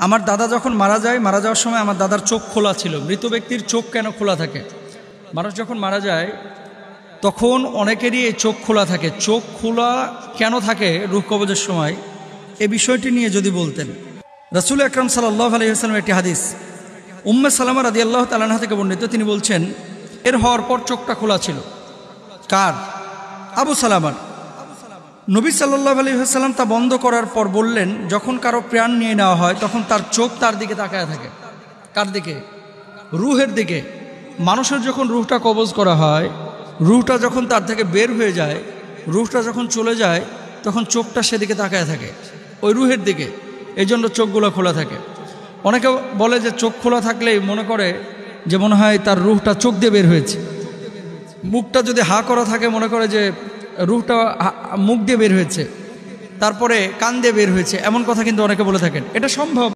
আমার দাদা যখন মারা যাওয়ার সময় আমার দাদার চোখ খোলা ছিল। মৃত ব্যক্তির চোখ কেন খোলা থাকে? মানুষ যখন মারা যায় তখন অনেকেরই এই চোখ খোলা থাকে। চোখ খোলা কেন থাকে রূহ কবজের সময়, এ বিষয়টি নিয়ে যদি বলতেন। রাসূল আকরাম সাল্লাল্লাহু আলাইহি ওয়াসাল্লামের একটি হাদিস উম্মে সালামা রাদিয়াল্লাহু তাআলা আনহা থেকে বর্ণিত। তিনি বলছেন, এর হওয়ার পর চোখটা খোলা ছিল। কার? আবু সালামার। নবী সাল্লাল্লাহু আলাইহি ওয়াসাল্লাম তা বন্ধ করার পর বললেন, যখন কারো প্রাণ নিয়ে নেওয়া হয় তখন তার চোখ তার দিকে তাকায় থাকে। কার দিকে? রূহের দিকে। মানুষের যখন রূহটা কবজ করা হয়, রূহটা যখন তার থেকে বের হয়ে যায়, রূহটা যখন চলে যায়, তখন চোখটা সেদিকে তাকায় থাকে, ওই রূহের দিকে। এই জন্য চোখগুলো খোলা থাকে। অনেকে বলে যে চোখ খোলা থাকলেই মনে করে যে মনে হয় তার রূহটা চোখ দিয়ে বের হয়েছে। মুখটা যদি হা করা থাকে মনে করে যে রূহটা মুখ দিয়ে বের হয়েছে, তারপরে কান দিয়ে বের হয়েছে, এমন কথা কিন্তু অনেকে বলে থাকেন। এটা সম্ভব।